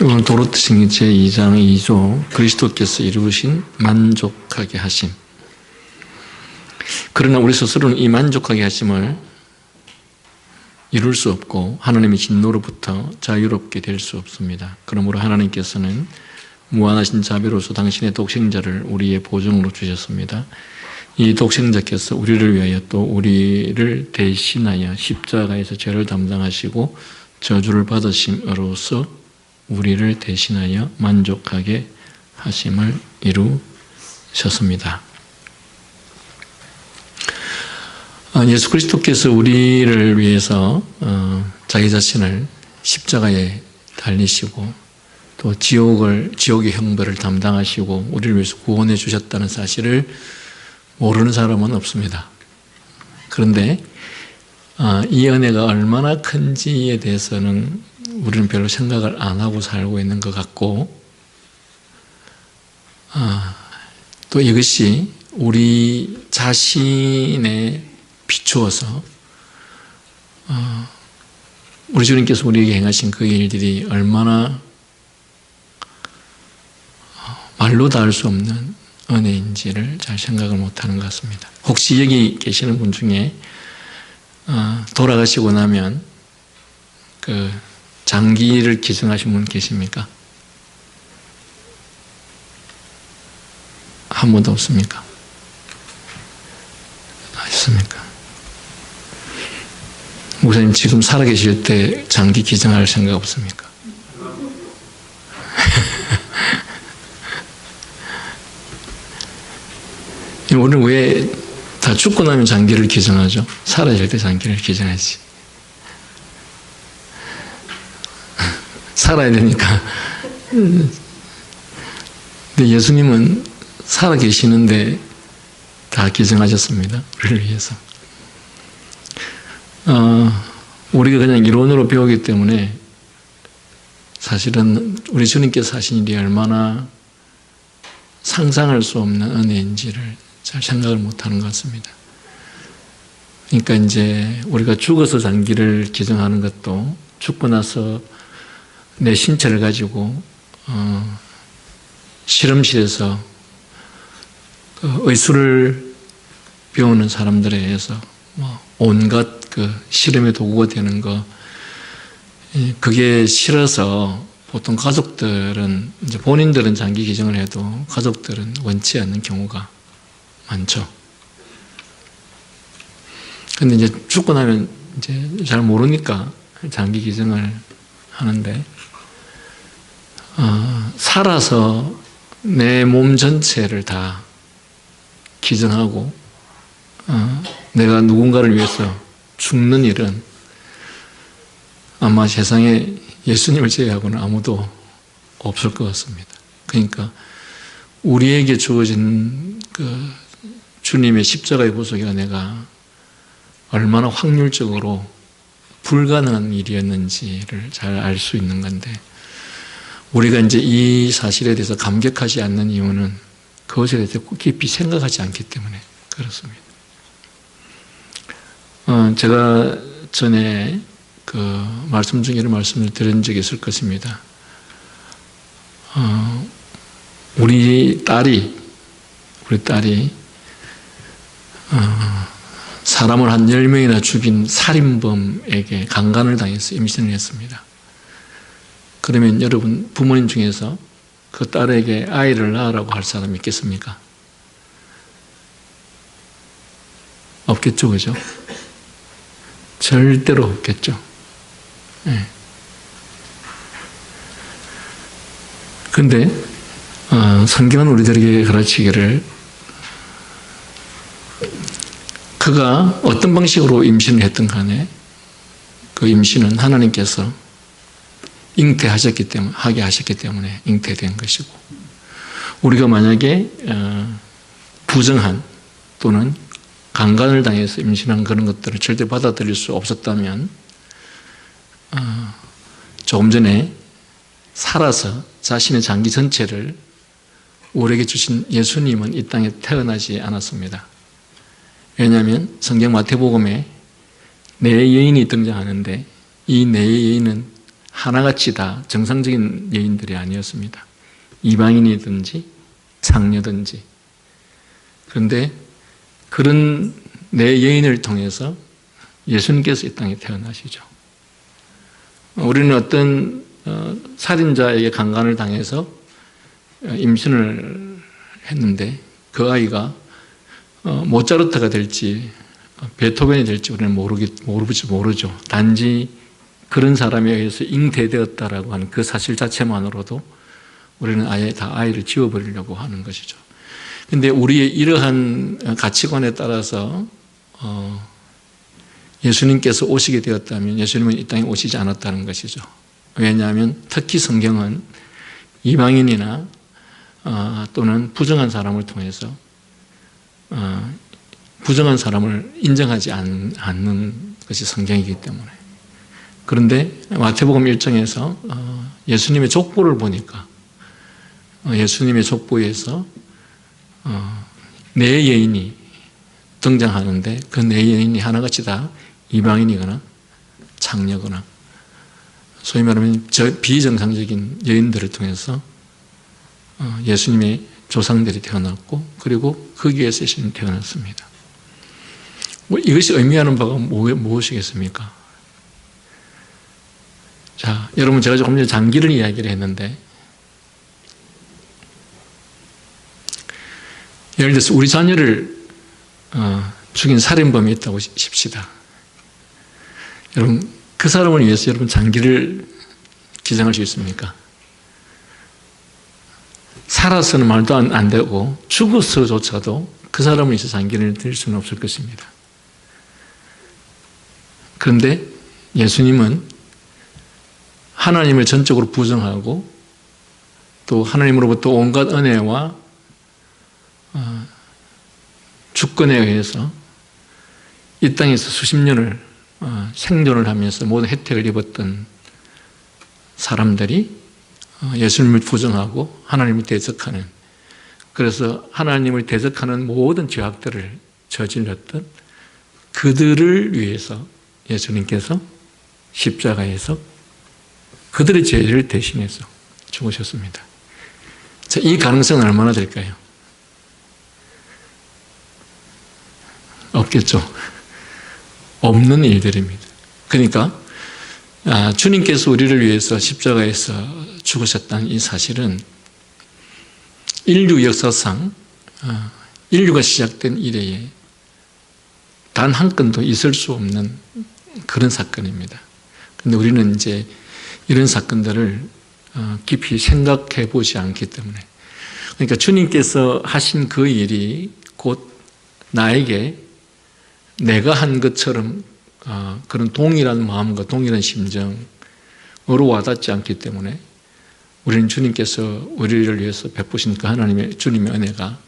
오늘 도로트승리 제2장 2조 그리스도께서 이루신 만족하게 하심. 그러나 우리 스스로는 이 만족하게 하심을 이룰 수 없고 하나님의 진노로부터 자유롭게 될 수 없습니다. 그러므로 하나님께서는 무한하신 자비로서 당신의 독생자를 우리의 보증으로 주셨습니다. 이 독생자께서 우리를 위하여 또 우리를 대신하여 십자가에서 죄를 담당하시고 저주를 받으심으로써 우리를 대신하여 만족하게 하심을 이루셨습니다. 예수 그리스도께서 우리를 위해서 자기 자신을 십자가에 달리시고 또 지옥의 형벌을 담당하시고 우리를 위해서 구원해 주셨다는 사실을 모르는 사람은 없습니다. 그런데 이 은혜가 얼마나 큰지에 대해서는 우리는 별로 생각을 안 하고 살고 있는 것 같고, 또 이것이 우리 자신에 비추어서 우리 주님께서 우리에게 행하신 그 일들이 얼마나 말로 다 할 수 없는 은혜인지를 잘 생각을 못하는 것 같습니다. 혹시 여기 계시는 분 중에 돌아가시고 나면 그 장기를 기증하신 분 계십니까? 한 번도 없습니까? 있습니까? 목사님 지금 살아계실 때 장기 기증할 생각 없습니까? 우리는 왜 다 죽고 나면 장기를 기증하죠? 살아있을 때 장기를 기증하지. 살아야 되니까. 근데 예수님은 살아 계시는데 다 기증하셨습니다. 우리를 위해서. 우리가 그냥 이론으로 배우기 때문에 사실은 우리 주님께서 하신 일이 얼마나 상상할 수 없는 은혜인지를 잘 생각을 못하는 것 같습니다. 그러니까 이제 우리가 죽어서 장기를 기증하는 것도 죽고 나서 내 신체를 가지고 실험실에서 의술을 배우는 사람들에 의해서 온갖 그 실험의 도구가 되는 거, 그게 싫어서 보통 가족들은 이제 본인들은 장기 기증을 해도 가족들은 원치 않는 경우가 많죠. 근데 이제 죽고 나면 이제 잘 모르니까 장기 기증을 하는데, 살아서 내 몸 전체를 다 기증하고 내가 누군가를 위해서 죽는 일은 아마 세상에 예수님을 제외하고는 아무도 없을 것 같습니다. 그러니까 우리에게 주어진 그 주님의 십자가의 보석의 은혜가 얼마나 확률적으로 불가능한 일이었는지를 잘 알 수 있는 건데, 우리가 이제 이 사실에 대해서 감격하지 않는 이유는 그것에 대해서 깊이 생각하지 않기 때문에 그렇습니다. 제가 전에 그 말씀 중에 이런 말씀을 드린 적이 있을 것입니다. 우리 딸이 사람을 한 10명이나 죽인 살인범에게 강간을 당해서 임신을 했습니다. 그러면 여러분 부모님 중에서 그 딸에게 아이를 낳으라고 할 사람이 있겠습니까? 없겠죠, 그죠? 절대로 없겠죠. 네. 근데 성경은 우리들에게 가르치기를 그가 어떤 방식으로 임신을 했든 간에 그 임신은 하나님께서 하게 하셨기 때문에 잉태된 것이고, 우리가 만약에 부정한 또는 강간을 당해서 임신한 그런 것들을 절대 받아들일 수 없었다면 조금 전에 살아서 자신의 장기 전체를 우리에게 주신 예수님은 이 땅에 태어나지 않았습니다. 왜냐하면 성경 마태복음에 네 여인이 등장하는데 이 네 여인은 하나같이 다 정상적인 여인들이 아니었습니다. 이방인이든지 창녀든지. 그런데 그런 내 여인을 통해서 예수님께서 이 땅에 태어나시죠. 우리는 어떤 살인자에게 강간을 당해서 임신을 했는데 그 아이가 모차르트가 될지 베토벤이 될지 우리는 모르죠. 단지 그런 사람에 의해서 잉태되었다라고 하는 그 사실 자체만으로도 우리는 아예 다 아이를 지워버리려고 하는 것이죠. 그런데 우리의 이러한 가치관에 따라서 예수님께서 오시게 되었다면 예수님은 이 땅에 오시지 않았다는 것이죠. 왜냐하면 특히 성경은 이방인이나 또는 부정한 사람을 통해서 부정한 사람을 인정하지 않는 것이 성경이기 때문에. 그런데 마태복음 1장에서 예수님의 족보를 보니까 예수님의 족보에서 네 여인이 등장하는데 그 네 여인이 하나같이 다 이방인이거나 창녀거나 소위 말하면 비정상적인 여인들을 통해서 예수님의 조상들이 태어났고 그리고 거기에서 예수님이 태어났습니다. 이것이 의미하는 바가 무엇이겠습니까? 자, 여러분 제가 조금 전에 장기를 이야기를 했는데 예를 들어서 우리 자녀를 죽인 살인범이 있다고 칩시다. 여러분 그 사람을 위해서 여러분 장기를 기장할 수 있습니까? 살아서는 말도 안 되고 죽어서조차도 그 사람을 위해서 장기를 드릴 수는 없을 것입니다. 그런데 예수님은 하나님을 전적으로 부정하고 또 하나님으로부터 온갖 은혜와 주권에 의해서 이 땅에서 수십 년을 생존을 하면서 모든 혜택을 입었던 사람들이 예수님을 부정하고 하나님을 대적하는, 그래서 하나님을 대적하는 모든 죄악들을 저질렀던 그들을 위해서 예수님께서 십자가에서 그들의 죄를 대신해서 죽으셨습니다. 자, 이 가능성은 얼마나 될까요? 없겠죠. 없는 일들입니다. 그러니까 주님께서 우리를 위해서 십자가에서 죽으셨다는 이 사실은 인류 역사상 인류가 시작된 이래에 단 한 건도 있을 수 없는 그런 사건입니다. 그런데 우리는 이제 이런 사건들을 깊이 생각해 보지 않기 때문에, 그러니까 주님께서 하신 그 일이 곧 나에게 내가 한 것처럼 그런 동일한 마음과 동일한 심정으로 와닿지 않기 때문에 우리는 주님께서 우리를 위해서 베푸신 그 주님의 은혜가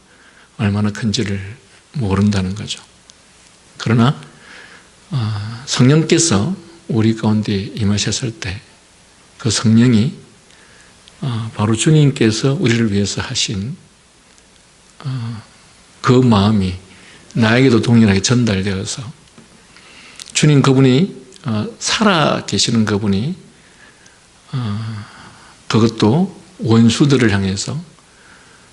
얼마나 큰지를 모른다는 거죠. 그러나 성령께서 우리 가운데 임하셨을 때 그 성령이 바로 주님께서 우리를 위해서 하신 그 마음이 나에게도 동일하게 전달되어서 주님 그분이 살아 계시는 그분이 그것도 원수들을 향해서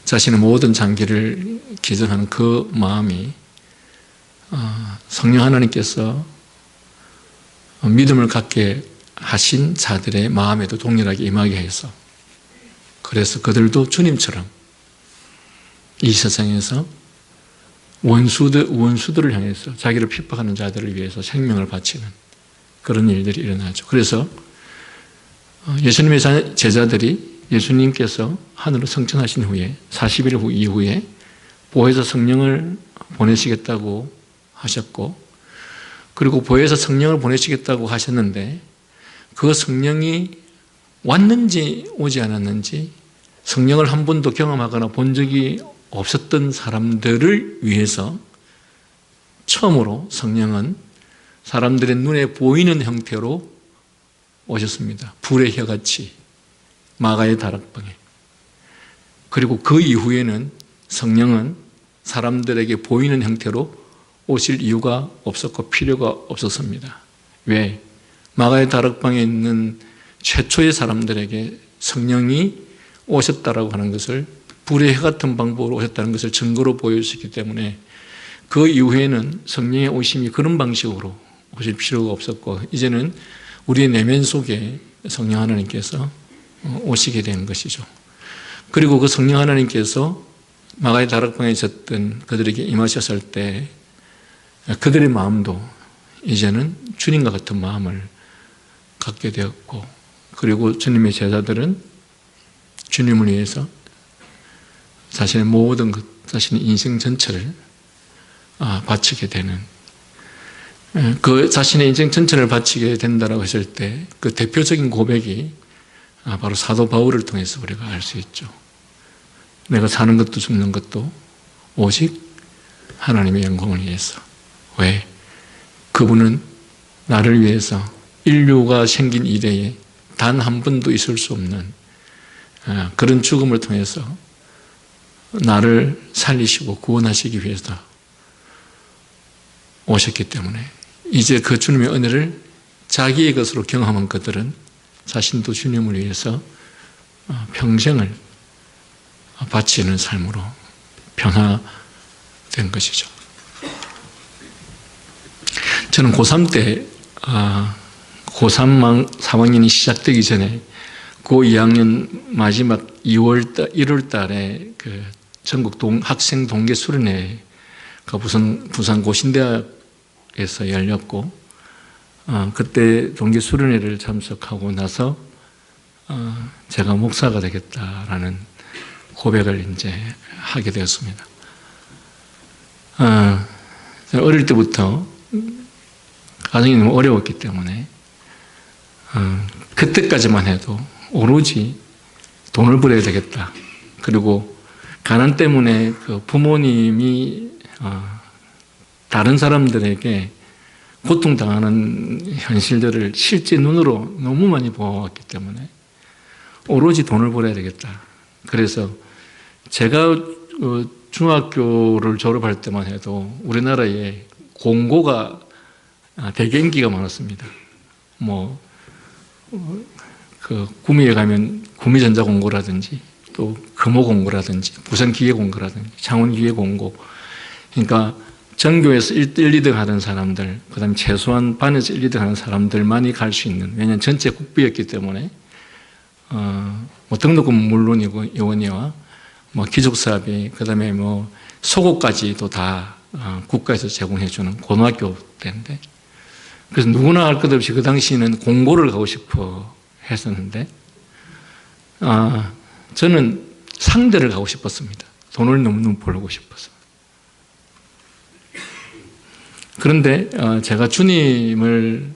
자신의 모든 장기를 기증하는 그 마음이 성령 하나님께서 믿음을 갖게 하신 자들의 마음에도 동일하게 임하게 해서, 그래서 그들도 주님처럼 이 세상에서 원수들을 향해서 자기를 핍박하는 자들을 위해서 생명을 바치는 그런 일들이 일어나죠. 그래서 예수님의 제자들이 예수님께서 하늘로 승천하신 후에 40일 이후에 보혜사 성령을 보내시겠다고 하셨고, 그리고 보혜사 성령을 보내시겠다고 하셨는데 그 성령이 왔는지 오지 않았는지 성령을 한 번도 경험하거나 본 적이 없었던 사람들을 위해서 처음으로 성령은 사람들의 눈에 보이는 형태로 오셨습니다. 불의 혀같이 마가의 다락방에. 그리고 그 이후에는 성령은 사람들에게 보이는 형태로 오실 이유가 없었고 필요가 없었습니다. 왜? 마가의 다락방에 있는 최초의 사람들에게 성령이 오셨다라고 하는 것을, 불의 해 같은 방법으로 오셨다는 것을 증거로 보여주셨기 때문에 그 이후에는 성령의 오심이 그런 방식으로 오실 필요가 없었고, 이제는 우리의 내면 속에 성령 하나님께서 오시게 된 것이죠. 그리고 그 성령 하나님께서 마가의 다락방에 있었던 그들에게 임하셨을 때 그들의 마음도 이제는 주님과 같은 마음을 갖게 되었고, 그리고 주님의 제자들은 주님을 위해서 자신의 모든 것, 자신의 인생 전체를 바치게 되는, 그 자신의 인생 전체를 바치게 된다고 했을 때 그 대표적인 고백이 바로 사도 바울을 통해서 우리가 알 수 있죠. 내가 사는 것도 죽는 것도 오직 하나님의 영광을 위해서. 왜? 그분은 나를 위해서 인류가 생긴 이래에 단 한 번도 있을 수 없는 그런 죽음을 통해서 나를 살리시고 구원하시기 위해서 오셨기 때문에 이제 그 주님의 은혜를 자기의 것으로 경험한 그들은 자신도 주님을 위해서 평생을 바치는 삶으로 변화된 것이죠. 저는 고3 때, 고3 3학년이 시작되기 전에 고 2학년 마지막 1월 달에 그 전국 학생 동계 수련회가 부산 고신대학에서 열렸고, 그때 동계 수련회를 참석하고 나서 제가 목사가 되겠다라는 고백을 이제 하게 되었습니다. 어릴 때부터 가정이 너무 어려웠기 때문에 그때까지만 해도 오로지 돈을 벌어야 되겠다. 그리고 가난 때문에 그 부모님이 다른 사람들에게 고통당하는 현실들을 실제 눈으로 너무 많이 보았기 때문에 오로지 돈을 벌어야 되겠다. 그래서 제가 중학교를 졸업할 때만 해도 우리나라에 공고가 되게 인기가 많았습니다. 구미에 가면 구미전자공고라든지 또 금호공고라든지 부산기계공고라든지 창원기계공고, 그러니까 전교에서 1, 2등 하던 사람들, 그 다음에 최소한 반에서 1, 2등 하는 사람들만이 갈 수 있는, 왜냐하면 전체 국비였기 때문에 등록금은 물론이고 요원이와 기숙사비, 그 다음에 속옷까지도 다 국가에서 제공해주는 고등학교 때인데, 그래서 누구나 할 것 없이 그 당시에는 공고를 가고 싶어 했었는데, 저는 상대를 가고 싶었습니다. 돈을 너무 벌고 싶어서. 그런데 제가 주님을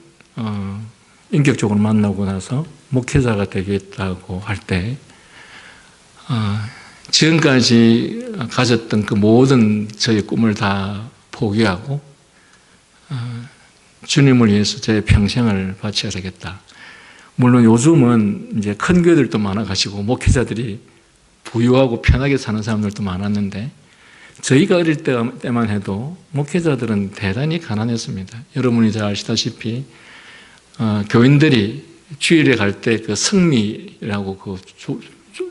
인격적으로 만나고 나서 목회자가 되겠다고 할 때 지금까지 가졌던 그 모든 저의 꿈을 다 포기하고 주님을 위해서 제 평생을 바쳐야 되겠다. 물론 요즘은 이제 큰 교회들도 많아가지고 목회자들이 부유하고 편하게 사는 사람들도 많았는데, 저희가 어릴 때만 해도 목회자들은 대단히 가난했습니다. 여러분이 잘 아시다시피 교인들이 주일에 갈 때 그 성미라고 그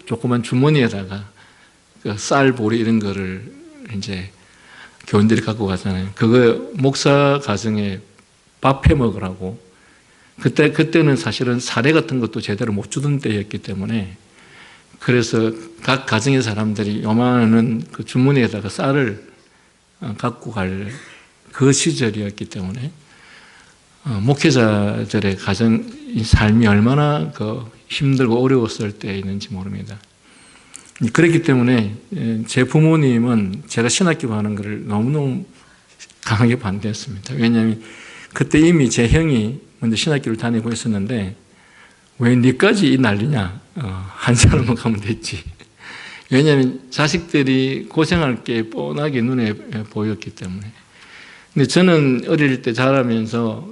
조그만 주머니에다가 그 쌀, 보리 이런 거를 이제 교인들이 갖고 가잖아요. 그거 목사 가정에 밥 해 먹으라고. 그때는 사실은 사례 같은 것도 제대로 못 주던 때였기 때문에, 그래서 각 가정의 사람들이 요만한 그 주머니에다가 쌀을 갖고 갈 그 시절이었기 때문에 목회자들의 가정 삶이 얼마나 그 힘들고 어려웠을 때였는지 모릅니다. 그렇기 때문에 제 부모님은 제가 신학교 가는 것을 너무너무 강하게 반대했습니다. 왜냐하면 그때 이미 제 형이 먼저 신학교를 다니고 있었는데, 왜 니까지 이 난리냐? 한 사람만 가면 됐지. 왜냐하면 자식들이 고생할 게 뻔하게 눈에 보였기 때문에. 근데 저는 어릴 때 자라면서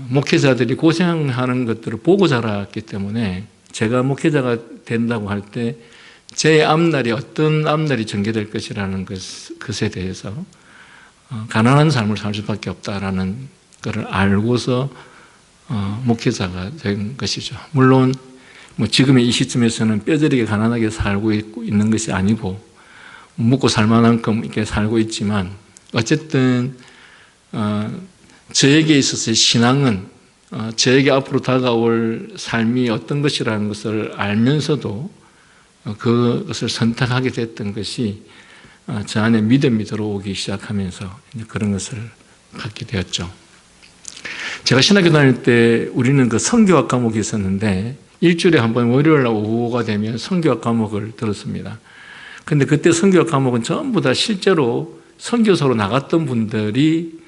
목회자들이 고생하는 것들을 보고 자랐기 때문에, 제가 목회자가 된다고 할 때 제 앞날이 어떤 앞날이 전개될 것이라는 것에 대해서 가난한 삶을 살 수밖에 없다라는 것을 알고서 목회자가 된 것이죠. 물론 뭐 지금의 이 시점에서는 뼈저리게 가난하게 살고 있는 것이 아니고 먹고 살 만큼 이렇게 살고 있지만 어쨌든 저에게 있어서의 신앙은 저에게 앞으로 다가올 삶이 어떤 것이라는 것을 알면서도 그것을 선택하게 됐던 것이 저 안에 믿음이 들어오기 시작하면서 그런 것을 갖게 되었죠. 제가 신학교 다닐 때 우리는 그 성교학 과목이 있었는데 일주일에 한 번 월요일 오후가 되면 성교학 과목을 들었습니다. 근데 그때 성교학 과목은 전부 다 실제로 선교사로 나갔던 분들이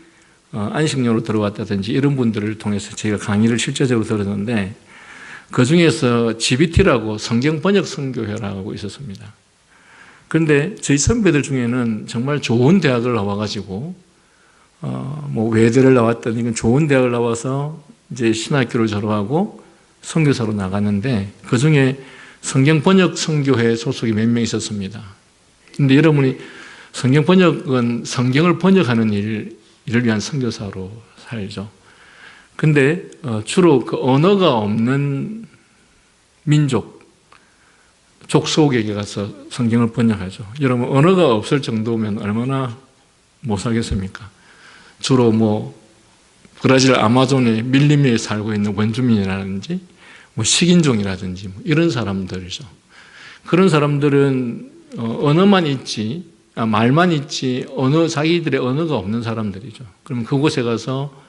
안식년으로 들어왔다든지 이런 분들을 통해서 제가 강의를 실제적으로 들었는데 그 중에서 GBT라고 성경번역 선교회라고 있었습니다. 그런데 저희 선배들 중에는 정말 좋은 대학을 나와가지고 뭐 외대를 나왔다든지 좋은 대학을 나와서 이제 신학교를 졸업하고 선교사로 나갔는데 그 중에 성경번역 선교회 소속이 몇 명 있었습니다. 그런데 여러분이 성경번역은 성경을 번역하는 이를 위한 선교사로 살죠. 근데 주로 그 언어가 없는 민족, 족속에게 가서 성경을 번역하죠. 여러분 언어가 없을 정도면 얼마나 못 살겠습니까? 주로 뭐 브라질 아마존의 밀림에 살고 있는 원주민이라든지 뭐 식인종이라든지 뭐 이런 사람들이죠. 그런 사람들은 언어만 있지 말만 있지 자기들의 언어가 없는 사람들이죠. 그럼 그곳에 가서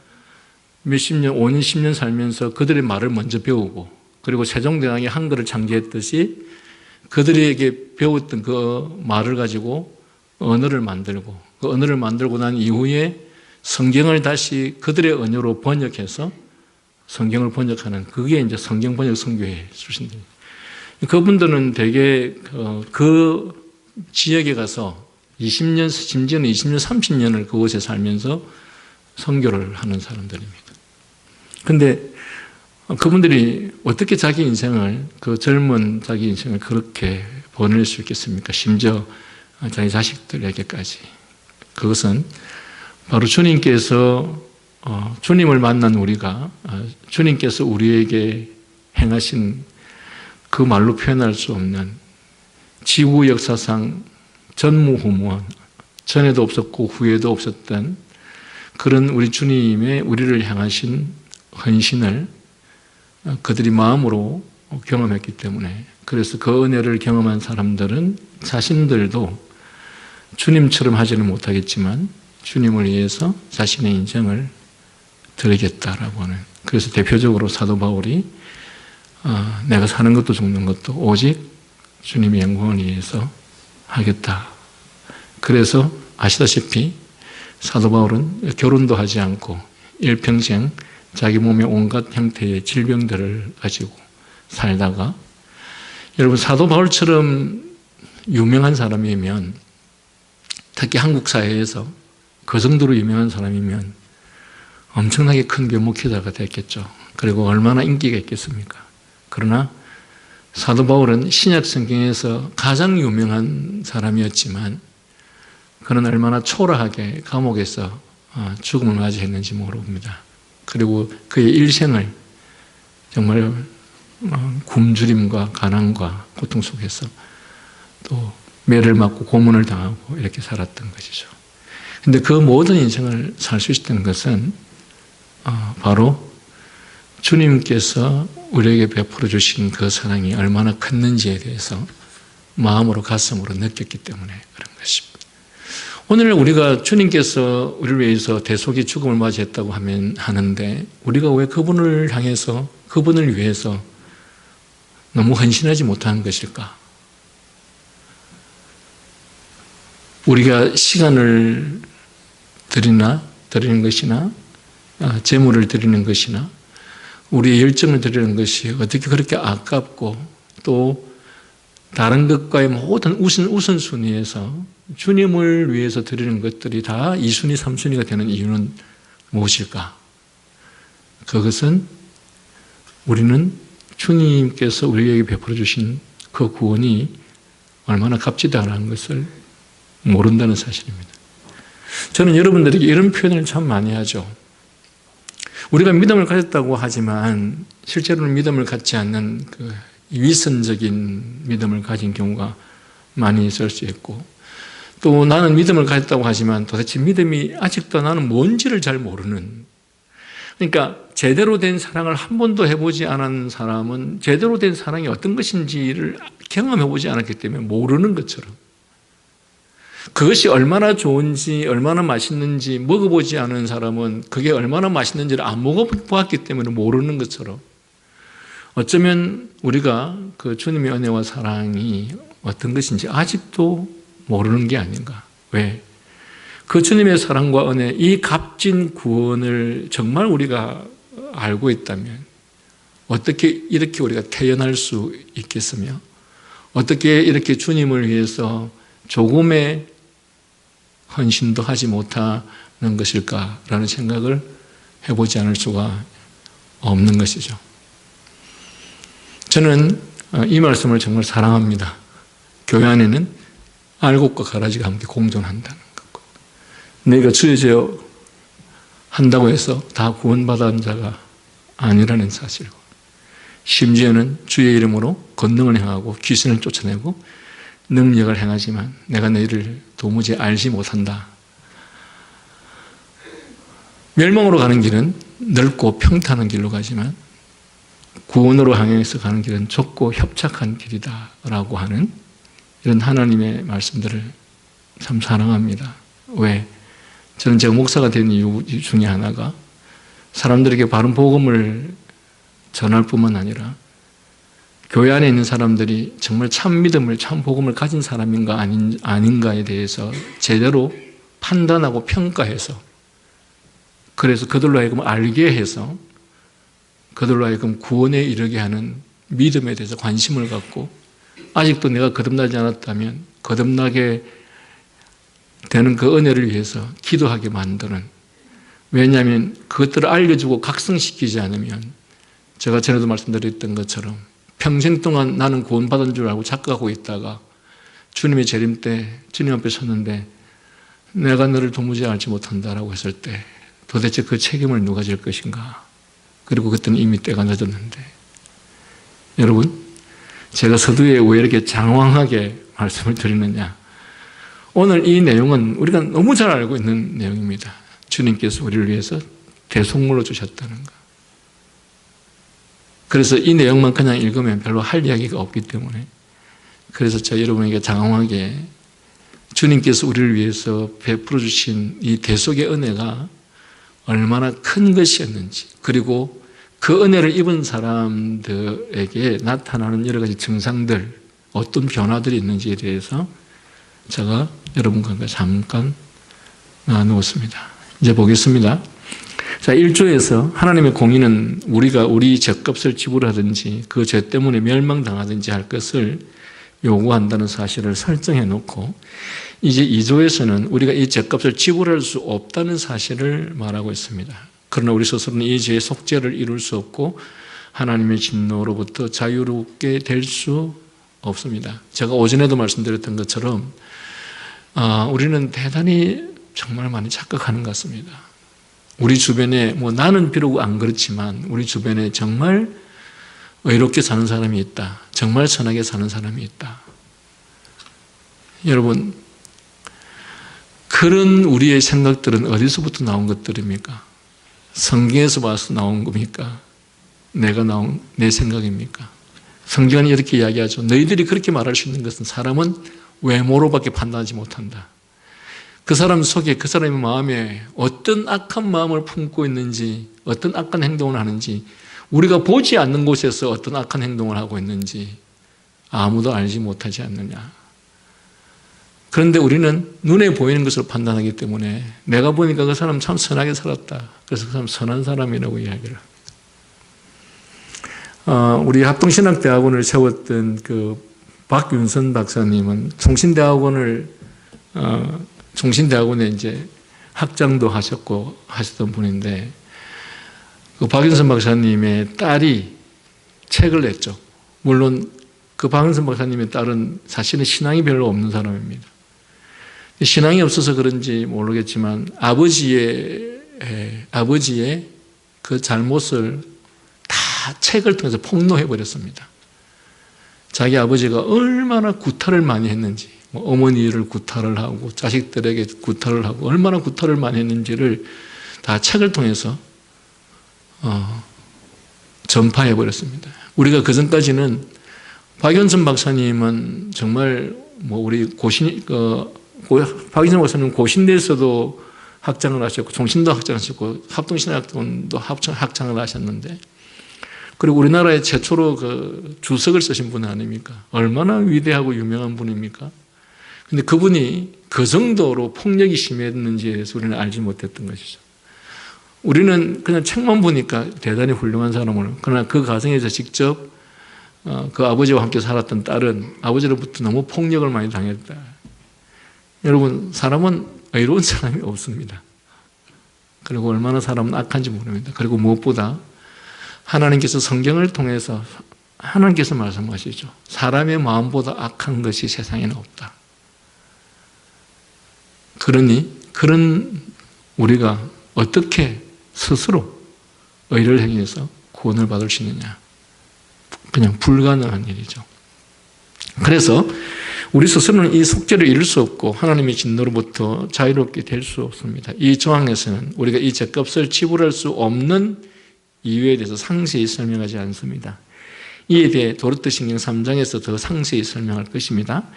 몇십 년, 5년, 10년 살면서 그들의 말을 먼저 배우고 그리고 세종대왕이 한글을 창제했듯이 그들에게 배웠던 그 말을 가지고 언어를 만들고 그 언어를 만들고 난 이후에 성경을 다시 그들의 언어로 번역해서 성경을 번역하는 그게 이제 성경번역 선교회 출신들. 그분들은 대개 그 지역에 가서 20년, 심지어는 20년, 30년을 그곳에 살면서 선교를 하는 사람들입니다. 근데 그분들이 어떻게 자기 인생을, 그 젊은 자기 인생을 그렇게 보낼 수 있겠습니까? 심지어 자기 자식들에게까지. 그것은 바로 주님께서, 주님을 만난 우리가, 주님께서 우리에게 행하신 그 말로 표현할 수 없는 지구 역사상 전무후무한, 전에도 없었고 후에도 없었던 그런 우리 주님의 우리를 향하신 헌신을 그들이 마음으로 경험했기 때문에 그래서 그 은혜를 경험한 사람들은 자신들도 주님처럼 하지는 못하겠지만 주님을 위해서 자신의 인생을 드리겠다라고 하는 그래서 대표적으로 사도 바울이 내가 사는 것도 죽는 것도 오직 주님의 영광을 위해서 하겠다. 그래서 아시다시피 사도 바울은 결혼도 하지 않고 일평생 자기 몸의 온갖 형태의 질병들을 가지고 살다가 여러분 사도 바울처럼 유명한 사람이면 특히 한국 사회에서 그 정도로 유명한 사람이면 엄청나게 큰 교목회자가 됐겠죠. 그리고 얼마나 인기가 있겠습니까? 그러나 사도 바울은 신약 성경에서 가장 유명한 사람이었지만 그는 얼마나 초라하게 감옥에서 죽음을 맞이했는지 모릅니다. 그리고 그의 일생을 정말 굶주림과 가난과 고통 속에서 또 매를 맞고 고문을 당하고 이렇게 살았던 것이죠. 그런데 그 모든 인생을 살 수 있었던 것은 바로 주님께서 우리에게 베풀어 주신 그 사랑이 얼마나 컸는지에 대해서 마음으로 가슴으로 느꼈기 때문에 그런 것입니다. 오늘 우리가 주님께서 우리를 위해서 대속의 죽음을 맞이했다고 하는데 우리가 왜 그분을 향해서 그분을 위해서 너무 헌신하지 못하는 것일까? 우리가 시간을 드리는 것이나 재물을 드리는 것이나 우리의 열정을 드리는 것이 어떻게 그렇게 아깝고 또 다른 것과의 모든 우선순위에서 주님을 위해서 드리는 것들이 다 2순위, 3순위가 되는 이유는 무엇일까? 그것은 우리는 주님께서 우리에게 베풀어 주신 그 구원이 얼마나 값지다라는 것을 모른다는 사실입니다. 저는 여러분들에게 이런 표현을 참 많이 하죠. 우리가 믿음을 가졌다고 하지만 실제로는 믿음을 갖지 않는 그 위선적인 믿음을 가진 경우가 많이 있을 수 있고, 또 나는 믿음을 가졌다고 하지만 도대체 믿음이 아직도 나는 뭔지를 잘 모르는, 그러니까 제대로 된 사랑을 한 번도 해보지 않은 사람은 제대로 된 사랑이 어떤 것인지를 경험해보지 않았기 때문에 모르는 것처럼, 그것이 얼마나 좋은지 얼마나 맛있는지 먹어보지 않은 사람은 그게 얼마나 맛있는지를 안 먹어보았기 때문에 모르는 것처럼, 어쩌면 우리가 그 주님의 은혜와 사랑이 어떤 것인지 아직도 모르는 게 아닌가. 왜? 그 주님의 사랑과 은혜, 이 값진 구원을 정말 우리가 알고 있다면 어떻게 이렇게 우리가 태어날 수 있겠으며, 어떻게 이렇게 주님을 위해서 조금의 헌신도 하지 못하는 것일까라는 생각을 해보지 않을 수가 없는 것이죠. 저는 이 말씀을 정말 사랑합니다. 교회 안에는 알곡과 가라지가 함께 공존한다는 것. 내가 주의 제어 한다고 해서 다 구원받은 자가 아니라는 사실과, 심지어는 주의 이름으로 권능을 행하고 귀신을 쫓아내고 능력을 행하지만 내가 너희를 도무지 알지 못한다. 멸망으로 가는 길은 넓고 평탄한 길로 가지만 구원으로 향해서 가는 길은 좁고 협착한 길이다 라고 하는 이런 하나님의 말씀들을 참 사랑합니다. 왜? 저는 제가 목사가 된 이유 중에 하나가 사람들에게 바른 복음을 전할 뿐만 아니라 교회 안에 있는 사람들이 정말 참 믿음을, 참 복음을 가진 사람인가 아닌가에 대해서 제대로 판단하고 평가해서, 그래서 그들로 하여금 알게 해서 그들로 하여금 구원에 이르게 하는 믿음에 대해서 관심을 갖고, 아직도 내가 거듭나지 않았다면 거듭나게 되는 그 은혜를 위해서 기도하게 만드는, 왜냐하면 그것들을 알려주고 각성시키지 않으면 제가 전에도 말씀드렸던 것처럼 평생 동안 나는 구원받은 줄 알고 착각하고 있다가 주님의 재림 때 주님 앞에 섰는데 내가 너를 도무지 알지 못한다라고 했을 때 도대체 그 책임을 누가 질 것인가. 그리고 그때는 이미 때가 늦었는데, 여러분, 제가 서두에 왜 이렇게 장황하게 말씀을 드리느냐. 오늘 이 내용은 우리가 너무 잘 알고 있는 내용입니다. 주님께서 우리를 위해서 대속물로 주셨다는 것. 그래서 이 내용만 그냥 읽으면 별로 할 이야기가 없기 때문에, 그래서 제가 여러분에게 장황하게 주님께서 우리를 위해서 베풀어 주신 이 대속의 은혜가 얼마나 큰 것이었는지, 그리고 그 은혜를 입은 사람들에게 나타나는 여러 가지 증상들, 어떤 변화들이 있는지에 대해서 제가 여러분과 잠깐 나누었습니다. 이제 보겠습니다. 자, 1조에서 하나님의 공의는 우리가 우리 죗값을 지불하든지 그 죄 때문에 멸망당하든지 할 것을 요구한다는 사실을 설정해 놓고, 이제 2조에서는 우리가 이 죗값을 지불할 수 없다는 사실을 말하고 있습니다. 그러나 우리 스스로는 이 죄의 속죄를 이룰 수 없고 하나님의 진노로부터 자유롭게 될 수 없습니다. 제가 오전에도 말씀드렸던 것처럼 우리는 대단히 정말 많이 착각하는 것 같습니다. 우리 주변에, 나는 비록 안 그렇지만 우리 주변에 정말 의롭게 사는 사람이 있다. 정말 선하게 사는 사람이 있다. 여러분, 그런 우리의 생각들은 어디서부터 나온 것들입니까? 성경에서 봐서 나온 겁니까? 내가 나온 내 생각입니까? 성경은 이렇게 이야기하죠. 너희들이 그렇게 말할 수 있는 것은 사람은 외모로밖에 판단하지 못한다. 그 사람 속에, 그 사람의 마음에 어떤 악한 마음을 품고 있는지, 어떤 악한 행동을 하는지, 우리가 보지 않는 곳에서 어떤 악한 행동을 하고 있는지 아무도 알지 못하지 않느냐. 그런데 우리는 눈에 보이는 것으로 판단하기 때문에 내가 보니까 그 사람 참 선하게 살았다. 그래서 그 사람 선한 사람이라고 이야기를 합니다. 우리 합동신학대학원을 세웠던 그 박윤선 박사님은 총신대학원에 이제 학장도 하셨고 하셨던 분인데, 그 박윤선 박사님의 딸이 책을 냈죠. 물론 그 박윤선 박사님의 딸은 사실은 신앙이 별로 없는 사람입니다. 신앙이 없어서 그런지 모르겠지만 아버지의 그 잘못을 다 책을 통해서 폭로해버렸습니다. 자기 아버지가 얼마나 구타를 많이 했는지, 어머니를 구타를 하고 자식들에게 구타를 하고 얼마나 구타를 많이 했는지를 다 책을 통해서 전파해버렸습니다. 우리가 그전까지는 박연선 박사님은 정말 우리 박연선 박사님은 고신대에서도 학장을 하셨고 종신도 학장을 하셨고 합동신학원도 학장을 하셨는데, 그리고 우리나라에 최초로 그 주석을 쓰신 분 아닙니까? 얼마나 위대하고 유명한 분입니까? 근데 그분이 그 정도로 폭력이 심했는지에 대해서 우리는 알지 못했던 것이죠. 우리는 그냥 책만 보니까 대단히 훌륭한 사람을, 그러나 그 가정에서 직접 그 아버지와 함께 살았던 딸은 아버지로부터 너무 폭력을 많이 당했다. 여러분, 사람은 의로운 사람이 없습니다. 그리고 얼마나 사람은 악한지 모릅니다. 그리고 무엇보다 하나님께서 성경을 통해서 하나님께서 말씀하시죠. 사람의 마음보다 악한 것이 세상에는 없다. 그러니 그런 우리가 어떻게 스스로 의를 행해서 구원을 받을 수 있느냐? 그냥 불가능한 일이죠. 그래서 우리 스스로는 이 속죄를 이룰 수 없고 하나님의 진노로부터 자유롭게 될 수 없습니다. 이 조항에서는 우리가 이 죄값을 지불할 수 없는 이유에 대해서 상세히 설명하지 않습니다. 이에 대해 도르트 신경 3장에서 더 상세히 설명할 것입니다.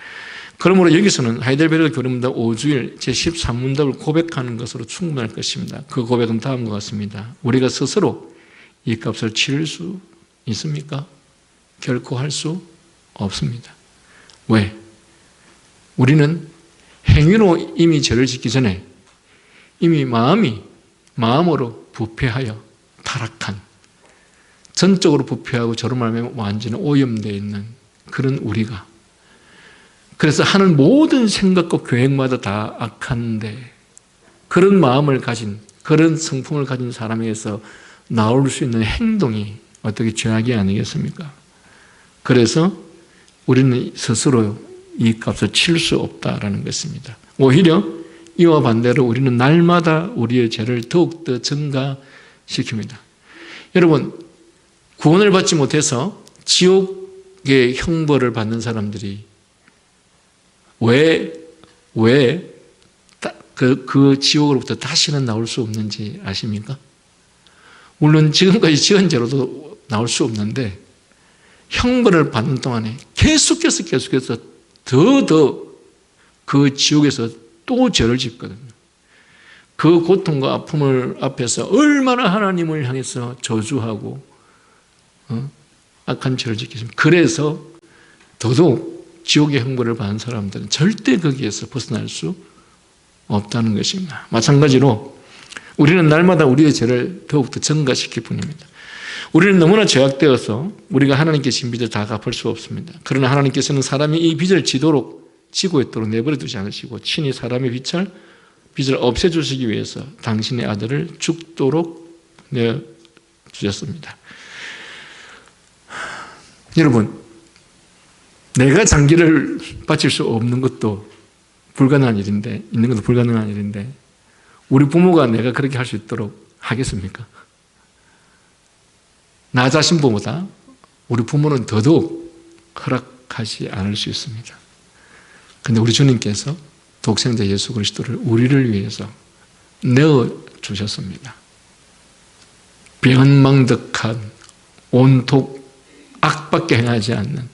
그러므로 여기서는 하이델베르그 교리문답 5주일 제13문답을 고백하는 것으로 충분할 것입니다. 그 고백은 다음과 같습니다. 우리가 스스로 이 값을 치를 수 있습니까? 결코 할 수 없습니다. 왜? 우리는 행위로 이미 죄를 짓기 전에 이미 마음으로 부패하여 타락한, 전적으로 부패하고 저로 말하면 완전히 오염되어 있는 그런 우리가, 그래서 하는 모든 생각과 계획마다 다 악한데 그런 마음을 가진, 그런 성품을 가진 사람에게서 나올 수 있는 행동이 어떻게 죄악이 아니겠습니까? 그래서 우리는 스스로 이 값을 칠 수 없다라는 것입니다. 오히려 이와 반대로 우리는 날마다 우리의 죄를 더욱더 증가시킵니다. 여러분, 구원을 받지 못해서 지옥의 형벌을 받는 사람들이 왜 그 지옥으로부터 다시는 나올 수 없는지 아십니까? 물론 지금까지 지은 죄로도 나올 수 없는데 형벌을 받는 동안에 계속해서 더 그 지옥에서 또 죄를 짓거든요. 그 고통과 아픔을 앞에서 얼마나 하나님을 향해서 저주하고 악한 죄를 짓겠습니까? 그래서 더더욱 지옥의 형벌을 받는 사람들은 절대 거기에서 벗어날 수 없다는 것입니다. 마찬가지로 우리는 날마다 우리의 죄를 더욱더 증가시킬 뿐입니다. 우리는 너무나 죄악되어서 우리가 하나님께 진 빚을 다 갚을 수 없습니다. 그러나 하나님께서는 사람이 이 빚을 지고 있도록 내버려 두지 않으시고 친히 사람의 빚을 없애주시기 위해서 당신의 아들을 죽도록 내주셨습니다. 여러분, 내가 장기를 바칠 수 없는 것도 불가능한 일인데, 있는 것도 불가능한 일인데 우리 부모가 내가 그렇게 할 수 있도록 하겠습니까? 나 자신보다 우리 부모는 더더욱 허락하지 않을 수 있습니다. 그런데 우리 주님께서 독생자 예수 그리스도를 우리를 위해서 내어주셨습니다. 변망덕한, 온통 악밖에 행하지 않는,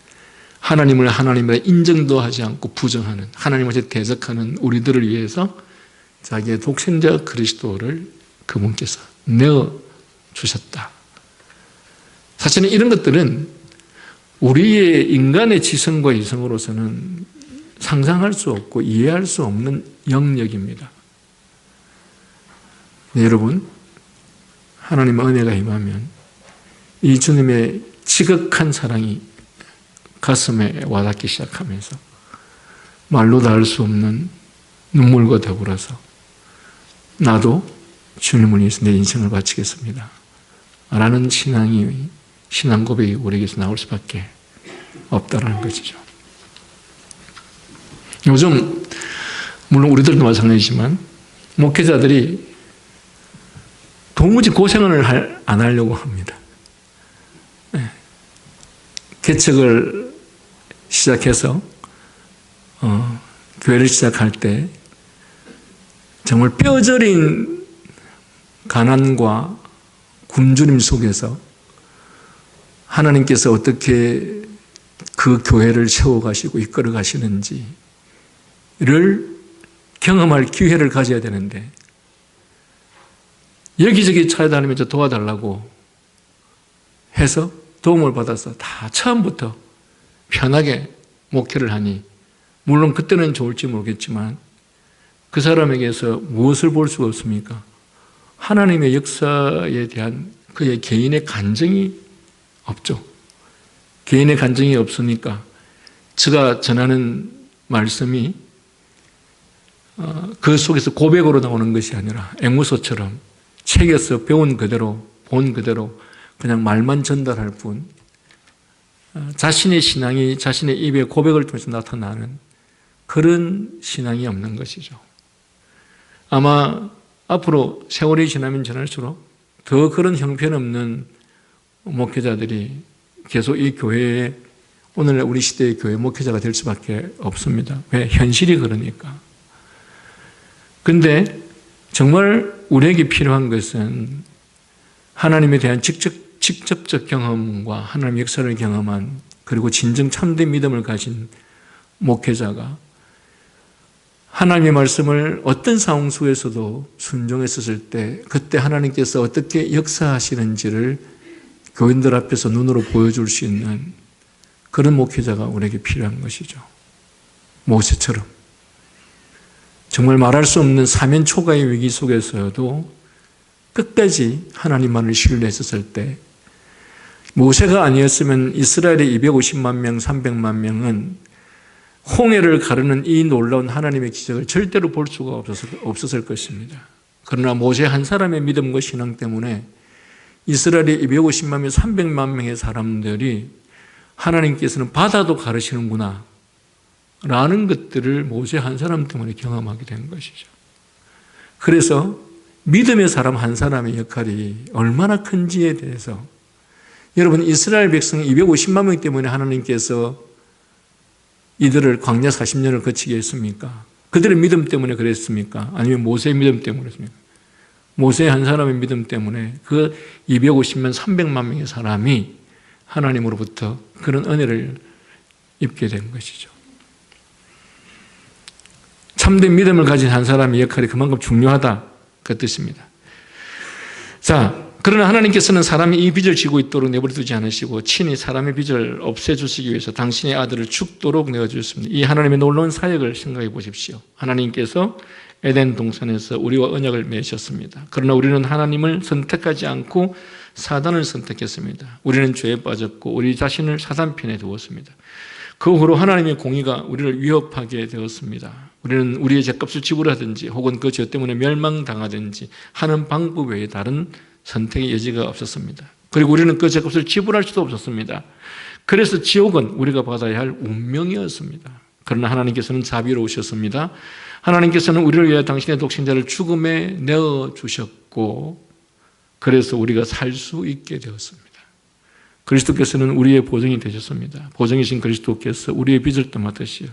하나님을 하나님으로 인정도 하지 않고 부정하는, 하나님한테 대적하는 우리들을 위해서 자기의 독생자 그리스도를 그분께서 내어주셨다. 사실은 이런 것들은 우리의 인간의 지성과 이성으로서는 상상할 수 없고 이해할 수 없는 영역입니다. 네, 여러분, 하나님의 은혜가 임하면 이 주님의 지극한 사랑이 가슴에 와닿기 시작하면서 말로 다 할 수 없는 눈물과 더불어서 나도 주님을 위해서 내 인생을 바치겠습니다 라는 신앙 고백이 우리에게서 나올 수밖에 없다는 것이죠. 요즘 물론 우리들도 마찬가지지만 목회자들이 도무지 고생을 안 하려고 합니다. 개척을 시작해서 교회를 시작할 때 정말 뼈저린 가난과 굶주림 속에서 하나님께서 어떻게 그 교회를 세워가시고 이끌어 가시는지를 경험할 기회를 가져야 되는데 여기저기 찾아다니면서 도와달라고 해서 도움을 받아서 다 처음부터 편하게 목회를 하니 물론 그때는 좋을지 모르겠지만 그 사람에게서 무엇을 볼 수가 없습니까? 하나님의 역사에 대한 그의 개인의 간증이 없죠. 개인의 간증이 없으니까 제가 전하는 말씀이 그 속에서 고백으로 나오는 것이 아니라 앵무소처럼 책에서 배운 그대로 본 그대로 그냥 말만 전달할 뿐 자신의 신앙이 자신의 입의 고백을 통해서 나타나는 그런 신앙이 없는 것이죠. 아마 앞으로 세월이 지나면 지날수록 더 그런 형편없는 목회자들이 계속 이 교회에 오늘날 우리 시대의 교회 목회자가 될 수밖에 없습니다. 왜? 현실이 그러니까. 근데 정말 우리에게 필요한 것은 하나님에 대한 직접적 경험과 하나님의 역사를 경험한 그리고 진정 참된 믿음을 가진 목회자가 하나님의 말씀을 어떤 상황 속에서도 순종했었을 때 그때 하나님께서 어떻게 역사하시는지를 교인들 앞에서 눈으로 보여줄 수 있는 그런 목회자가 우리에게 필요한 것이죠. 모세처럼 정말 말할 수 없는 사면 초가의 위기 속에서도 끝까지 하나님만을 신뢰했었을 때 모세가 아니었으면 이스라엘의 250만 명, 300만 명은 홍해를 가르는 이 놀라운 하나님의 기적을 절대로 볼 수가 없었을 것입니다. 그러나 모세 한 사람의 믿음과 신앙 때문에 이스라엘의 250만 명, 300만 명의 사람들이 하나님께서는 바다도 가르시는구나 라는 것들을 모세 한 사람 때문에 경험하게 된 것이죠. 그래서 믿음의 사람 한 사람의 역할이 얼마나 큰지에 대해서 여러분 이스라엘 백성 250만 명 때문에 하나님께서 이들을 광야 40년을 거치게 했습니까? 그들의 믿음 때문에 그랬습니까? 아니면 모세의 믿음 때문에 그랬습니까? 모세 한 사람의 믿음 때문에 그 250만 300만 명의 사람이 하나님으로부터 그런 은혜를 입게 된 것이죠. 참된 믿음을 가진 한 사람의 역할이 그만큼 중요하다 그 뜻입니다. 자, 그러나 하나님께서는 사람이 이 빚을 지고 있도록 내버려 두지 않으시고 친히 사람의 빚을 없애주시기 위해서 당신의 아들을 죽도록 내어주셨습니다. 이 하나님의 놀라운 사역을 생각해 보십시오. 하나님께서 에덴 동산에서 우리와 언약을 맺으셨습니다. 그러나 우리는 하나님을 선택하지 않고 사단을 선택했습니다. 우리는 죄에 빠졌고 우리 자신을 사단 편에 두었습니다. 그 후로 하나님의 공의가 우리를 위협하게 되었습니다. 우리는 우리의 죄값을 지불하든지 혹은 그 죄 때문에 멸망당하든지 하는 방법 외에 다른 선택의 여지가 없었습니다. 그리고 우리는 그 죄값을 지불할 수도 없었습니다. 그래서 지옥은 우리가 받아야 할 운명이었습니다. 그러나 하나님께서는 자비로우셨습니다. 하나님께서는 우리를 위해 당신의 독생자를 죽음에 내어주셨고 그래서 우리가 살 수 있게 되었습니다. 그리스도께서는 우리의 보증이 되셨습니다. 보증이신 그리스도께서 우리의 빚을 떠맡으시어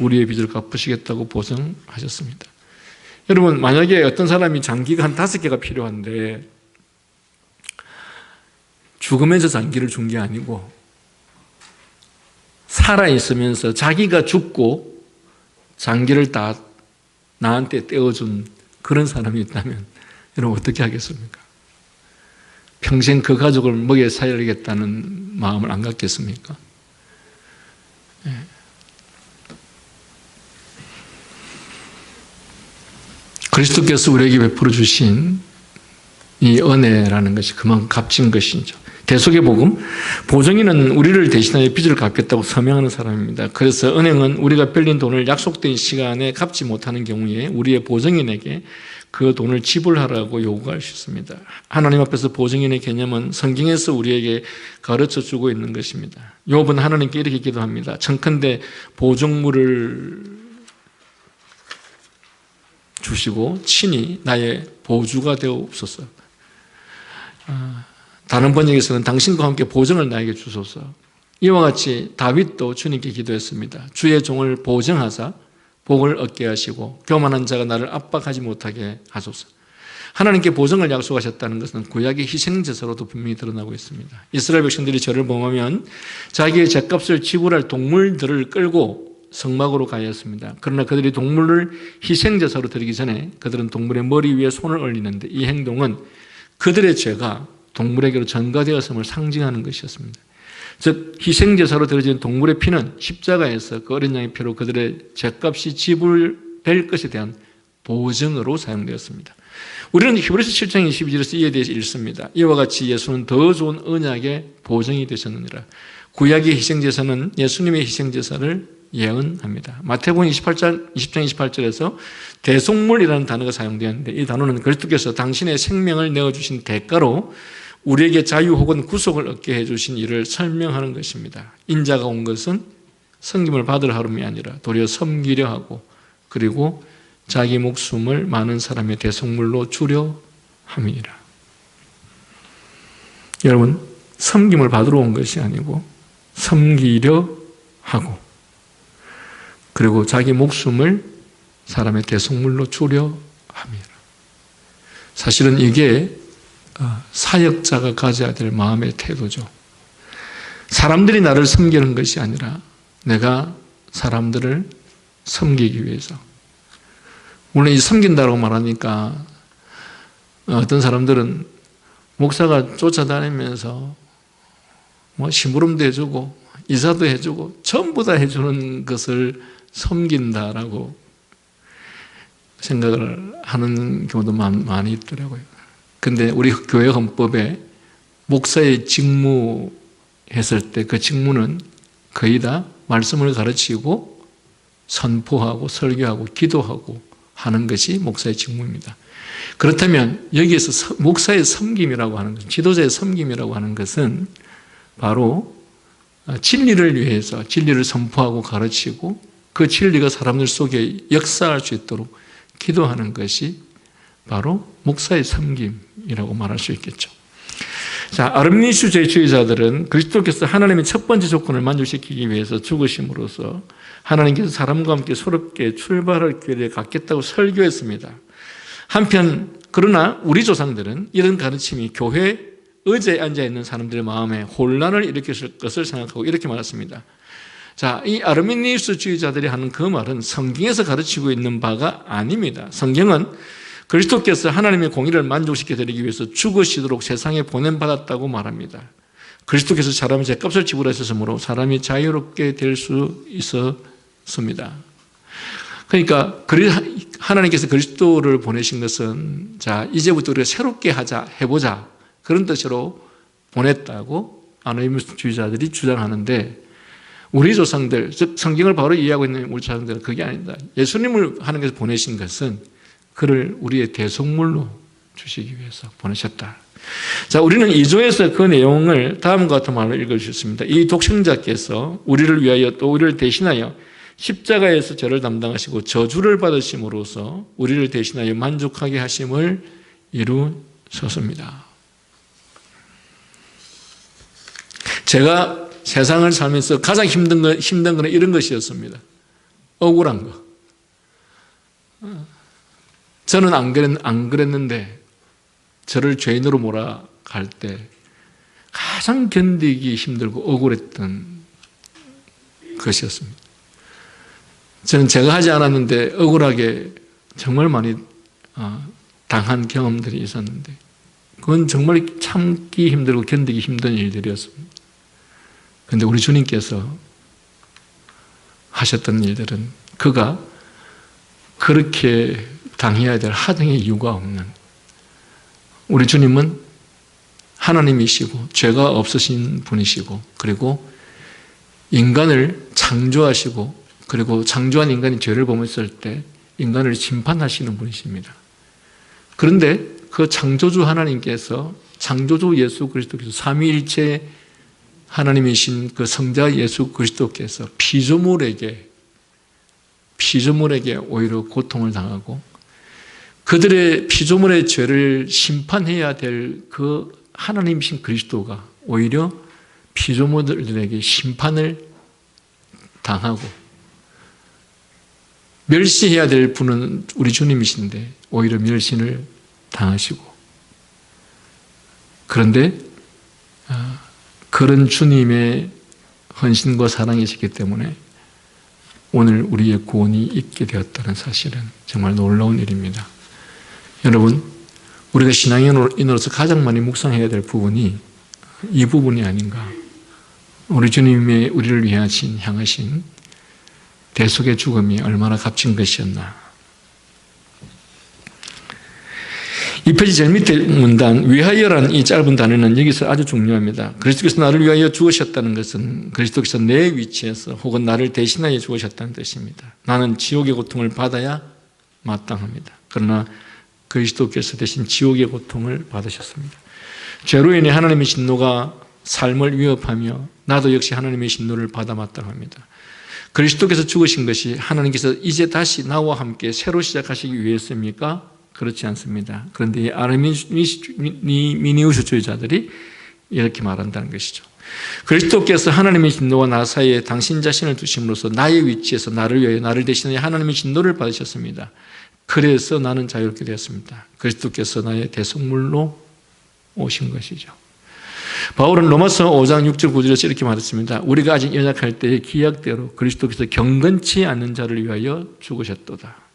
우리의 빚을 갚으시겠다고 보증하셨습니다. 여러분 만약에 어떤 사람이 장기가 한 5개가 필요한데 죽으면서 장기를 준 게 아니고 살아있으면서 자기가 죽고 장기를 다 나한테 떼어준 그런 사람이 있다면 여러분 어떻게 하겠습니까? 평생 그 가족을 먹여 살리겠다는 마음을 안 갖겠습니까? 네. 그리스도께서 우리에게 베풀어 주신 이 은혜라는 것이 그만큼 값진 것이죠. 대속의 복음, 보증인은 우리를 대신하여 빚을 갚겠다고 서명하는 사람입니다. 그래서 은행은 우리가 빌린 돈을 약속된 시간에 갚지 못하는 경우에 우리의 보증인에게 그 돈을 지불하라고 요구할 수 있습니다. 하나님 앞에서 보증인의 개념은 성경에서 우리에게 가르쳐주고 있는 것입니다. 욥은 하나님께 이렇게 기도합니다. 청컨대 보증물을 주시고 친히 나의 보주가 되옵소서. 다른 번역에서는 당신과 함께 보증을 나에게 주소서. 이와 같이 다윗도 주님께 기도했습니다. 주의 종을 보증하사 복을 얻게 하시고 교만한 자가 나를 압박하지 못하게 하소서. 하나님께 보증을 약속하셨다는 것은 구약의 희생제사로도 분명히 드러나고 있습니다. 이스라엘 백성들이 저를 범하면 자기의 죗값을 지불할 동물들을 끌고 성막으로 가야 했습니다. 그러나 그들이 동물을 희생제사로 드리기 전에 그들은 동물의 머리 위에 손을 올리는데 이 행동은 그들의 죄가 동물에게로 전가되었음을 상징하는 것이었습니다. 즉 희생제사로 드려진 동물의 피는 십자가에서 그 어린 양의 피로 그들의 죗값이 지불될 것에 대한 보증으로 사용되었습니다. 우리는 히브리서 7장 22절에서 이에 대해서 읽습니다. 이와 같이 예수는 더 좋은 언약의 보증이 되셨느니라. 구약의 희생제사는 예수님의 희생제사를 예언합니다. 마태복음 20장 28절에서 대속물이라는 단어가 사용되었는데 이 단어는 그리스도께서 당신의 생명을 내어주신 대가로 우리에게 자유 혹은 구속을 얻게 해주신 일을 설명하는 것입니다. 인자가 온 것은 섬김을 받으려 함이 아니라 도리어 섬기려 하고 그리고 자기 목숨을 많은 사람의 대속물로 주려 함이니라. 여러분, 섬김을 받으러 온 것이 아니고 섬기려 하고 그리고 자기 목숨을 사람의 대속물로 주려 함이라. 사실은 이게 사역자가 가져야 될 마음의 태도죠. 사람들이 나를 섬기는 것이 아니라 내가 사람들을 섬기기 위해서. 물론 이 섬긴다고 말하니까 어떤 사람들은 목사가 쫓아다니면서 뭐 심부름도 해주고 이사도 해주고 전부 다 해주는 것을 섬긴다라고 생각을 하는 경우도 많이 있더라고요. 근데 우리 교회 헌법에 목사의 직무 했을 때 그 직무는 거의 다 말씀을 가르치고 선포하고 설교하고 기도하고 하는 것이 목사의 직무입니다. 그렇다면 여기에서 목사의 섬김이라고 하는 것, 지도자의 섬김이라고 하는 것은 바로 진리를 위해서 진리를 선포하고 가르치고 그 진리가 사람들 속에 역사할 수 있도록 기도하는 것이 바로 목사의 섬김이라고 말할 수 있겠죠. 자, 아르미니주의자들은 그리스도께서 하나님의 첫 번째 조건을 만족시키기 위해서 죽으심으로써 하나님께서 사람과 함께 새롭게 출발할 기회를 갖겠다고 설교했습니다. 한편 그러나 우리 조상들은 이런 가르침이 교회 의자에 앉아있는 사람들의 마음에 혼란을 일으켰을 것을 생각하고 이렇게 말했습니다. 자, 이 아르미니스주의자들이 하는 그 말은 성경에서 가르치고 있는 바가 아닙니다. 성경은 그리스도께서 하나님의 공의를 만족시켜 드리기 위해서 죽으시도록 세상에 보냄받았다고 말합니다. 그리스도께서 사람의 죗값을 지불하셨으므로 사람이 자유롭게 될 수 있었습니다. 그러니까 하나님께서 그리스도를 보내신 것은 자, 이제부터 우리가 새롭게 해보자 그런 뜻으로 보냈다고 아르미니스주의자들이 주장하는데 우리 조상들, 즉 성경을 바로 이해하고 있는 우리 조상들은 그게 아닙니다. 예수님을 하나님께서 보내신 것은 그를 우리의 대속물로 주시기 위해서 보내셨다. 자, 우리는 2조에서 그 내용을 다음과 같은 말로 읽어주셨습니다. 이 독생자께서 우리를 위하여 또 우리를 대신하여 십자가에서 죄를 담당하시고 저주를 받으심으로써 우리를 대신하여 만족하게 하심을 이루셨습니다. 제가 세상을 살면서 가장 힘든 건 이런 것이었습니다. 억울한 거. 저는 안 그랬는데 저를 죄인으로 몰아갈 때 가장 견디기 힘들고 억울했던 것이었습니다. 저는 제가 하지 않았는데 억울하게 정말 많이 당한 경험들이 있었는데 그건 정말 참기 힘들고 견디기 힘든 일들이었습니다. 그런데 우리 주님께서 하셨던 일들은 그가 그렇게 당해야 될 하등의 이유가 없는 우리 주님은 하나님이시고 죄가 없으신 분이시고 그리고 인간을 창조하시고 그리고 창조한 인간이 죄를 범했을 때 인간을 심판하시는 분이십니다. 그런데 그 창조주 하나님께서 창조주 예수 그리스도께서 삼위일체 하나님이신 그 성자 예수 그리스도께서 피조물에게 오히려 고통을 당하고 그들의 피조물의 죄를 심판해야 될 그 하나님이신 그리스도가 오히려 피조물들에게 심판을 당하고 멸시해야 될 분은 우리 주님이신데 오히려 멸시를 당하시고, 그런데 그런 주님의 헌신과 사랑이시기 때문에 오늘 우리의 구원이 있게 되었다는 사실은 정말 놀라운 일입니다. 여러분, 우리가 신앙인으로서 가장 많이 묵상해야 될 부분이 이 부분이 아닌가. 우리 주님의 우리를 향하신 대속의 죽음이 얼마나 값진 것이었나. 이 페이지 제일 밑에 문단 위하여라는 이 짧은 단어는 여기서 아주 중요합니다. 그리스도께서 나를 위하여 죽으셨다는 것은 그리스도께서 내 위치에서 혹은 나를 대신하여 죽으셨다는 뜻입니다. 나는 지옥의 고통을 받아야 마땅합니다. 그러나 그리스도께서 대신 지옥의 고통을 받으셨습니다. 죄로 인해 하나님의 진노가 삶을 위협하며 나도 역시 하나님의 진노를 받아 마땅합니다. 그리스도께서 죽으신 것이 하나님께서 이제 다시 나와 함께 새로 시작하시기 위해서입니까? 그렇지 않습니다. 그런데 이 아르미니우스주의자들이 이렇게 말한다는 것이죠. 그리스도께서 하나님의 진노와 나 사이에 당신 자신을 두심으로써 나의 위치에서 나를 위하여 나를 대신하여 하나님의 진노를 받으셨습니다. 그래서 나는 자유롭게 되었습니다. 그리스도께서 나의 대속물로 오신 것이죠. 바울은 로마서 5장 6절 9절에서 이렇게 말했습니다. 우리가 아직 연약할 때의 기약대로 그리스도께서 경건치 않는 자를 위하여 죽으셨도다.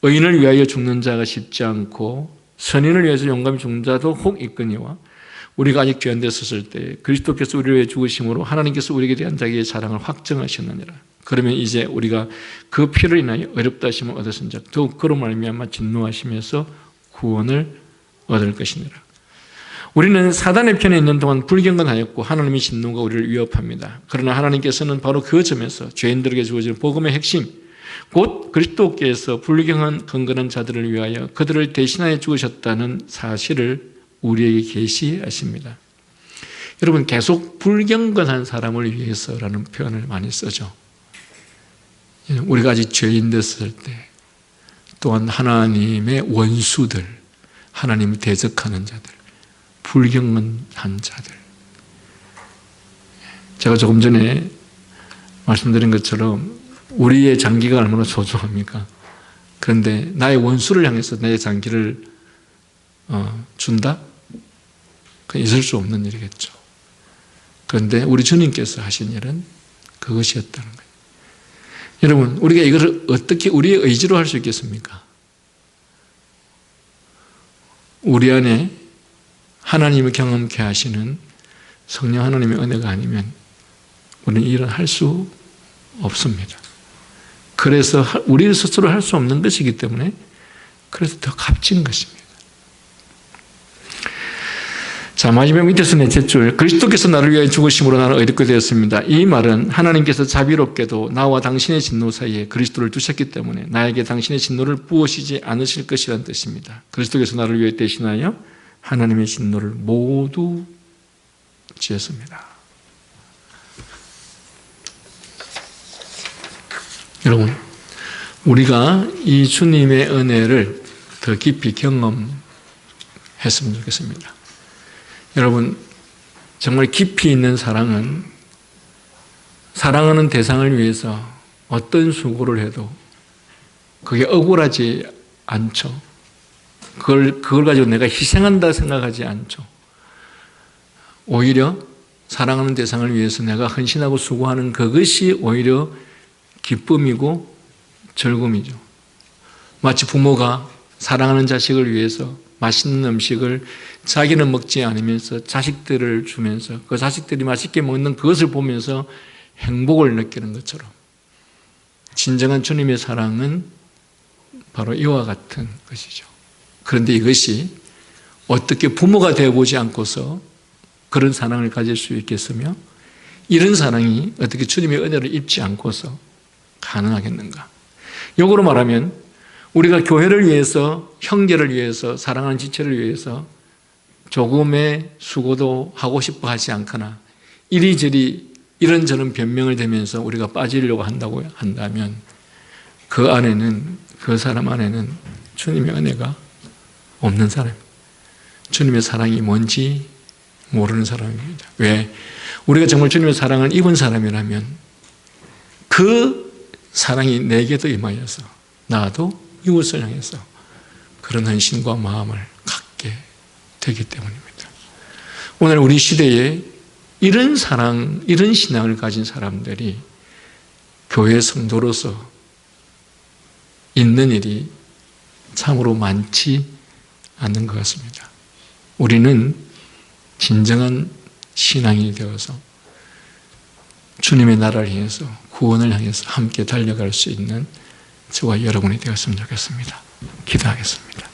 의인을 위하여 죽는 자가 쉽지 않고 선인을 위해서 용감히 죽는 자도 혹 있거니와 우리가 아직 죄인 됐었을 때 그리스도께서 우리를 위해 죽으심으로 하나님께서 우리에게 대한 자기의 사랑을 확증하셨느니라. 그러면 이제 우리가 그 피를 인하여 어렵다 하심을 얻었은즉 더욱 그로 말미암아 진노하시면서 구원을 얻을 것이니라. 우리는 사단의 편에 있는 동안 불경건하였고 하나님의 진노가 우리를 위협합니다. 그러나 하나님께서는 바로 그 점에서 죄인들에게 주어진 복음의 핵심, 곧 그리스도께서 불경한 건건한 자들을 위하여 그들을 대신하여 죽으셨다는 사실을 우리에게 계시하십니다. 여러분, 계속 불경건한 사람을 위해서라는 표현을 많이 쓰죠. 우리가 아직 죄인 됐을 때, 또한 하나님의 원수들, 하나님을 대적하는 자들, 불경건한 자들. 제가 조금 전에 말씀드린 것처럼 우리의 장기가 얼마나 소중합니까? 그런데 나의 원수를 향해서 내 장기를 준다? 그건 있을 수 없는 일이겠죠. 그런데 우리 주님께서 하신 일은 그것이었다는 거예요. 여러분, 우리가 이것을 어떻게 우리의 의지로 할 수 있겠습니까? 우리 안에 하나님을 경험케 하시는 성령 하나님의 은혜가 아니면 우리는 이 일을 할 수 없습니다. 그래서 우리 스스로 할 수 없는 것이기 때문에 그래서 더 값진 것입니다. 자, 마지막 밑에서 넷째 줄, 그리스도께서 나를 위하여 죽으심으로 나는 의롭게 되었습니다. 이 말은 하나님께서 자비롭게도 나와 당신의 진노 사이에 그리스도를 두셨기 때문에 나에게 당신의 진노를 부으시지 않으실 것이라는 뜻입니다. 그리스도께서 나를 위해 대신하여 하나님의 진노를 모두 지었습니다. 여러분, 우리가 이 주님의 은혜를 더 깊이 경험했으면 좋겠습니다. 여러분, 정말 깊이 있는 사랑은 사랑하는 대상을 위해서 어떤 수고를 해도 그게 억울하지 않죠. 그걸 가지고 내가 희생한다 생각하지 않죠. 오히려 사랑하는 대상을 위해서 내가 헌신하고 수고하는 그것이 오히려 기쁨이고 즐거움이죠. 마치 부모가 사랑하는 자식을 위해서 맛있는 음식을 자기는 먹지 않으면서 자식들을 주면서 그 자식들이 맛있게 먹는 그것을 보면서 행복을 느끼는 것처럼 진정한 주님의 사랑은 바로 이와 같은 것이죠. 그런데 이것이 어떻게 부모가 되어보지 않고서 그런 사랑을 가질 수 있겠으며 이런 사랑이 어떻게 주님의 은혜를 입지 않고서 가능하겠는가? 역으로 말하면 우리가 교회를 위해서, 형제를 위해서, 사랑하는 지체를 위해서 조금의 수고도 하고 싶어 하지 않거나 이리저리 이런저런 변명을 대면서 우리가 빠지려고 한다고 한다면 그 안에는, 그 사람 안에는 주님의 은혜가 없는 사람입니다. 주님의 사랑이 뭔지 모르는 사람입니다. 왜? 우리가 정말 주님의 사랑을 입은 사람이라면 그 사랑이 내게도 임하여서 나도 이웃을 향해서 그런 헌신과 마음을 갖게 되기 때문입니다. 오늘 우리 시대에 이런 사랑, 이런 신앙을 가진 사람들이 교회 성도로서 있는 일이 참으로 많지 않는 것 같습니다. 우리는 진정한 신앙이 되어서 주님의 나라를 향해서, 구원을 향해서 함께 달려갈 수 있는 저와 여러분이 되었으면 좋겠습니다. 기도하겠습니다.